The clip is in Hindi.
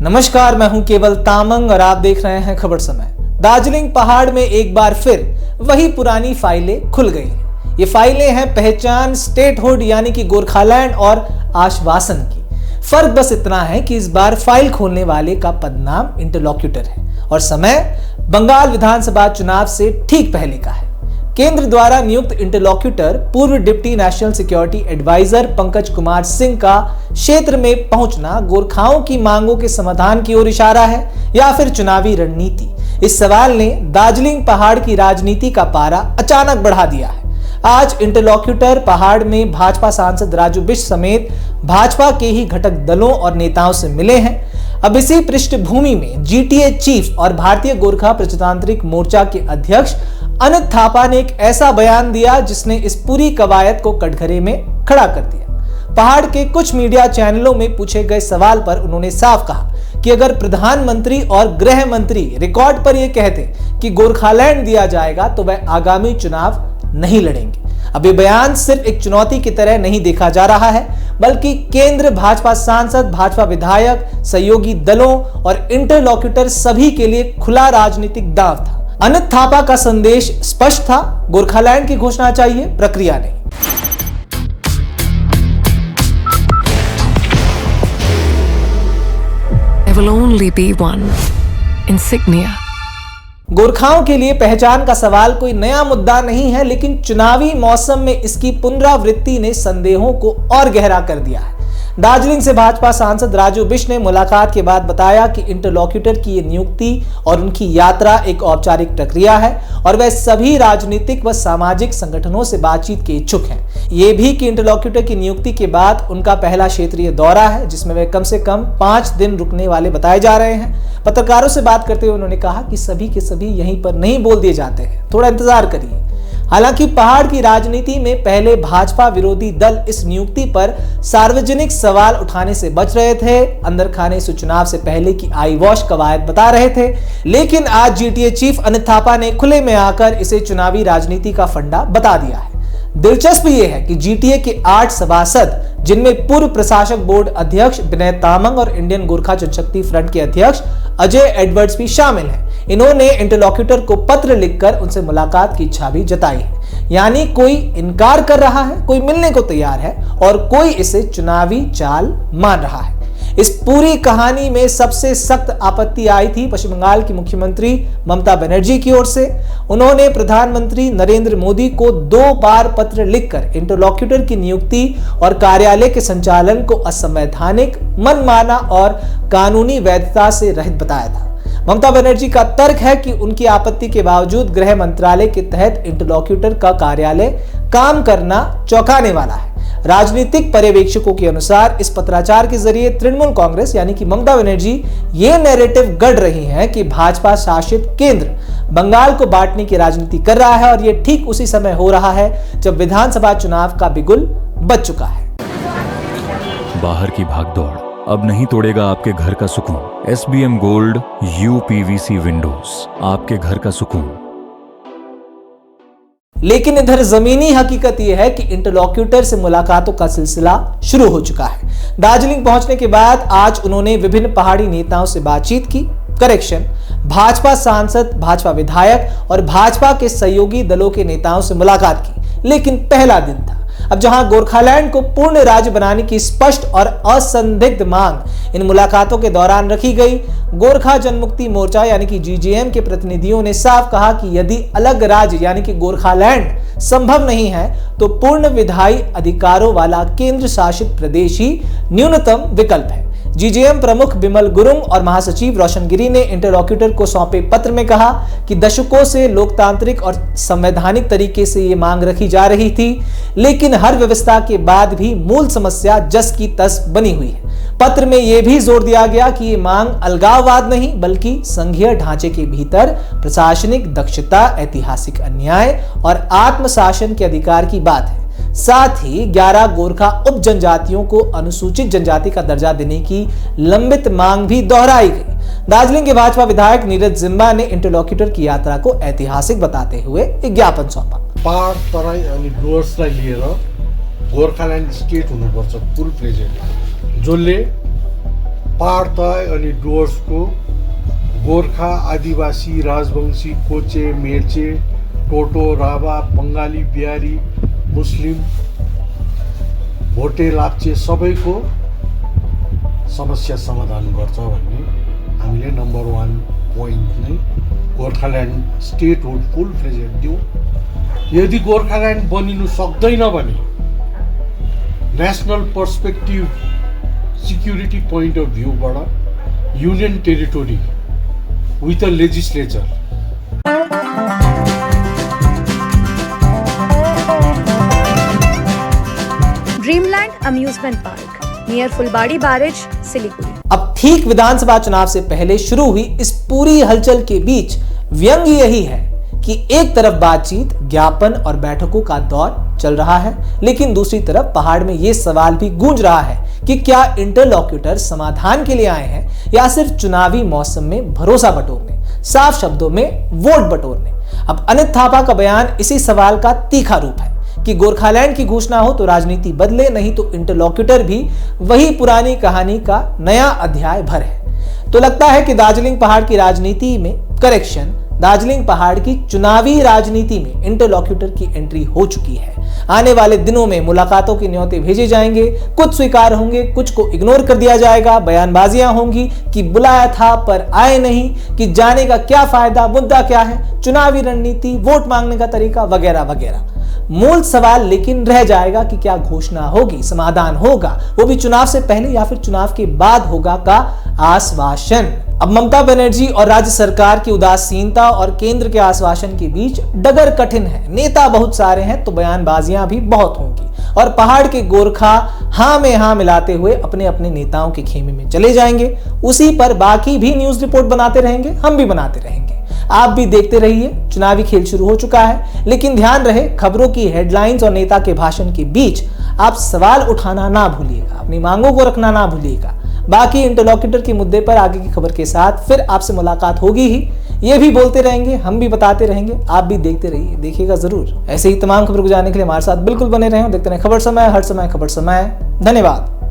नमस्कार, मैं हूं केवल तामंग और आप देख रहे हैं खबर समय। दार्जिलिंग पहाड़ में एक बार फिर वही पुरानी फाइलें खुल गई हैं। ये फाइलें हैं पहचान, स्टेटहुड यानी कि गोरखालैंड और आश्वासन की। फर्क बस इतना है कि इस बार फाइल खोलने वाले का पदनाम इंटरलॉक्यूटर है और समय बंगाल विधानसभा चुनाव से ठीक पहले का है। केंद्र द्वारा नियुक्त इंटरलॉक्यूटर पूर्व deputy national security advisor Pankaj Kumar Singh का क्षेत्र में पहुंचना गोरखाओं की मांगों के समाधान की ओर इशारा है या फिर चुनावी रणनीति। इस सवाल ने दार्जिलिंग पहाड़ की राजनीति का पारा अचानक बढ़ा दिया है। आज इंटरलॉक्यूटर पहाड़ में भाजपा सांसद राजू बिष्ट समेत भाजपा के ही घटक दलों और नेताओं से मिले हैं। अब इसी पृष्ठभूमि में जीटीए चीफ और भारतीय गोरखा प्रजातांत्रिक मोर्चा के अध्यक्ष अनित थापा ने एक ऐसा बयान दिया जिसने इस पूरी कवायद को कटघरे में खड़ा कर दिया। पहाड़ के कुछ मीडिया चैनलों में पूछे गए सवाल पर उन्होंने साफ कहा कि अगर प्रधानमंत्री और गृह मंत्री रिकॉर्ड पर यह कहते कि गोरखालैंड दिया जाएगा तो वह आगामी चुनाव नहीं लड़ेंगे। अब ये बयान सिर्फ एक चुनौती की तरह नहीं देखा जा रहा है, बल्कि केंद्र, भाजपा सांसद, भाजपा विधायक, सहयोगी दलों और इंटरलॉक्यूटर सभी के लिए खुला राजनीतिक दांव था। अनित थापा का संदेश स्पष्ट था, गोरखालैंड की घोषणा चाहिए, प्रक्रिया नहीं। There will only be one insignia. गोरखाओं के लिए पहचान का सवाल कोई नया मुद्दा नहीं है, लेकिन चुनावी मौसम में इसकी पुनरावृत्ति ने संदेहों को और गहरा कर दिया है। दार्जिलिंग से भाजपा सांसद राजू बिष्ट ने मुलाकात के बाद बताया कि इंटरलॉक्यूटर की ये नियुक्ति और उनकी यात्रा एक औपचारिक प्रक्रिया है और वह सभी राजनीतिक व सामाजिक संगठनों से बातचीत के इच्छुक हैं। ये भी कि इंटरलॉक्यूटर की नियुक्ति के बाद उनका पहला क्षेत्रीय दौरा है जिसमें वे कम से कम 5 दिन रुकने वाले बताए जा रहे हैं। पत्रकारों से बात करते हुए उन्होंने कहा कि सभी के सभी यहीं पर नहीं बोल दिए जाते हैं, थोड़ा इंतजार करिए। हालांकि पहाड़ की राजनीति में पहले भाजपा विरोधी दल इस नियुक्ति पर सार्वजनिक सवाल उठाने से बच रहे थे, अंदर खाने से चुनाव से पहले की आई वॉश कवायद बता रहे थे, लेकिन आज जीटीए चीफ अनित थापा ने खुले में आकर इसे चुनावी राजनीति का फंडा बता दिया है। दिलचस्प यह है कि जीटीए के 8 सभासद, जिनमें पूर्व प्रशासक बोर्ड अध्यक्ष विनय तामंग और इंडियन गोरखा जनशक्ति फ्रंट के अध्यक्ष अजय एडवर्ड्स भी शामिल हैं। इन्होंने इंटरलॉक्यूटर को पत्र लिखकर उनसे मुलाकात की इच्छा भी जताई है। यानी कोई इनकार कर रहा है, कोई मिलने को तैयार है और कोई इसे चुनावी चाल मान रहा है। इस पूरी कहानी में सबसे सख्त आपत्ति आई थी पश्चिम बंगाल की मुख्यमंत्री ममता बनर्जी की ओर से। उन्होंने प्रधानमंत्री नरेंद्र मोदी को 2 बार पत्र लिखकर इंटरलॉक्यूटर की नियुक्ति और कार्यालय के संचालन को असंवैधानिक, मनमाना और कानूनी वैधता से रहित बताया था। ममता बनर्जी का तर्क है कि उनकी आपत्ति के बावजूद गृह मंत्रालय के तहत इंटरलॉक्यूटर का कार्यालय काम करना चौंकाने वाला है। राजनीतिक पर्यवेक्षकों के अनुसार इस पत्राचार के जरिए तृणमूल कांग्रेस यानी कि ममता बनर्जी ये नैरेटिव गढ़ रही है कि भाजपा शासित केंद्र बंगाल को बांटने की राजनीति कर रहा है और ये ठीक उसी समय हो रहा है जब विधानसभा चुनाव का बिगुल बज चुका है। बाहर की भागदौड़ अब नहीं तोड़ेगा आपके घर का सुकून। SBM गोल्ड UPVC विंडोज, आपके घर का सुकून। लेकिन इधर जमीनी हकीकत यह है कि इंटरलॉक्यूटर से मुलाकातों का सिलसिला शुरू हो चुका है। दार्जिलिंग पहुंचने के बाद आज उन्होंने विभिन्न पहाड़ी नेताओं से बातचीत की। भाजपा सांसद, भाजपा विधायक और भाजपा के सहयोगी दलों के नेताओं से मुलाकात की, लेकिन पहला दिन था। अब जहां गोरखालैंड को पूर्ण राज्य बनाने की स्पष्ट और असंदिग्ध मांग इन मुलाकातों के दौरान रखी गई, गोरखा जनमुक्ति मोर्चा यानी कि GJM के प्रतिनिधियों ने साफ कहा कि यदि अलग राज्य यानी कि गोरखालैंड संभव नहीं है तो पूर्ण विधायी अधिकारों वाला केंद्र शासित प्रदेश ही न्यूनतम विकल्प है। GJM प्रमुख बिमल गुरुंग और महासचिव रोशन गिरी ने इंटरलॉक्यूटर को सौंपे पत्र में कहा कि दशकों से लोकतांत्रिक और संवैधानिक तरीके से ये मांग रखी जा रही थी, लेकिन हर व्यवस्था के बाद भी मूल समस्या जस की तस बनी हुई है। पत्र में यह भी जोर दिया गया कि ये मांग अलगाववाद नहीं बल्कि संघीय ढांचे के भीतर प्रशासनिक दक्षता, ऐतिहासिक अन्याय और आत्मशासन के अधिकार की बात है। साथ ही 11 गोरखा उप जनजातियों को अनुसूचित जनजाति का दर्जा देने की लंबित मांग भी दोहराई गई। दार्जिलिंग के भाजपा विधायक नीरज जिम्बा ने इंटरलॉक्यूटर की यात्रा को ऐतिहासिक बताते हुए एक ज्ञापन सौंपा। पहाड, तराई अनि डुवर्सलाई लिएर गोर्खाल्यान्ड स्टेट हुनुपर्छ फुल फ्लेजेड, जसले पहाड तय अनि डुवर्सको गोर्खा, आदिवासी, राजवंशी, कोचे, मेचे, टोटो, राभा, बङ्गाली, बिहारी, मुस्लिम, भोटे, लाप्चे सबैको समस्या समाधान गर्छ भन्ने हामीले नम्बर 1 पोइन्ट नै गोर्खाल्यान्ड स्टेटहुड फुल फ्लेजेड दिउँ। यदि गोर्खाल्यान्ड बनिनु सक्दैन भने national perspective security point of भ्यूबाट union territory with a legislature Dreamland amusement park near Phulbari barrage, Siliguri. अब ठीक विधानसभा चुनाव से पहले शुरू हुई इस पूरी हलचल के बीच व्यंग यही है कि एक तरफ बातचीत, ज्ञापन और बैठकों का दौर चल रहा है, लेकिन दूसरी तरफ पहाड़ में यह सवाल भी गूंज रहा है कि क्या इंटरलॉक्यूटर समाधान के लिए आए हैं या सिर्फ चुनावी मौसम में भरोसा बटोरने, साफ शब्दों में वोट बटोरने। अब अनित थापा का बयान इसी सवाल का तीखा रूप है कि गोरखालैंड की घोषणा हो तो राजनीति बदले, नहीं तो इंटरलॉक्यूटर भी वही पुरानी कहानी का नया अध्याय भर है। तो लगता है कि दार्जिलिंग पहाड़ की राजनीति में करेक्शन, दार्जिलिंग पहाड़ की चुनावी राजनीति में इंटरलॉक्यूटर की एंट्री हो चुकी है। आने वाले दिनों में मुलाकातों के न्योते भेजे जाएंगे, कुछ स्वीकार होंगे, कुछ को इग्नोर कर दिया जाएगा, बयानबाजियां होंगी कि बुलाया था पर आए नहीं, कि जाने का क्या फायदा, मुद्दा क्या है, चुनावी रणनीति, वोट मांगने का तरीका वगैरह वगैरह। मूल सवाल लेकिन रह जाएगा कि क्या घोषणा होगी, समाधान होगा, वो भी चुनाव से पहले या फिर चुनाव के बाद होगा का आश्वासन। अब ममता बनर्जी और राज्य सरकार की उदासीनता और केंद्र के आश्वासन के बीच डगर कठिन है। नेता बहुत सारे हैं तो बयानबाजियां भी बहुत होंगी और पहाड़ के गोरखा हाँ में हाँ मिलाते हुए अपने अपने नेताओं के खेमे में चले जाएंगे। उसी पर बाकी भी न्यूज रिपोर्ट बनाते रहेंगे, हम भी बनाते रहेंगे। आप भी देखते रहिए। चुनावी खेल शुरू हो चुका है, लेकिन ध्यान रहे खबरों की हेडलाइंस और नेता के भाषण के बीच आप सवाल उठाना ना भूलिएगा, अपनी मांगों को रखना ना भूलिएगा। बाकी इंटरलॉक्यूटर के मुद्दे पर आगे की खबर के साथ फिर आपसे मुलाकात होगी ही। ये भी बोलते रहेंगे, हम भी बताते रहेंगे, आप भी देखते रहिए, देखिएगा जरूर। ऐसे ही तमाम खबर को जानने के लिए हमारे साथ बिल्कुल बने रहें। देखते रहें खबर समय, हर समय खबर समय। धन्यवाद।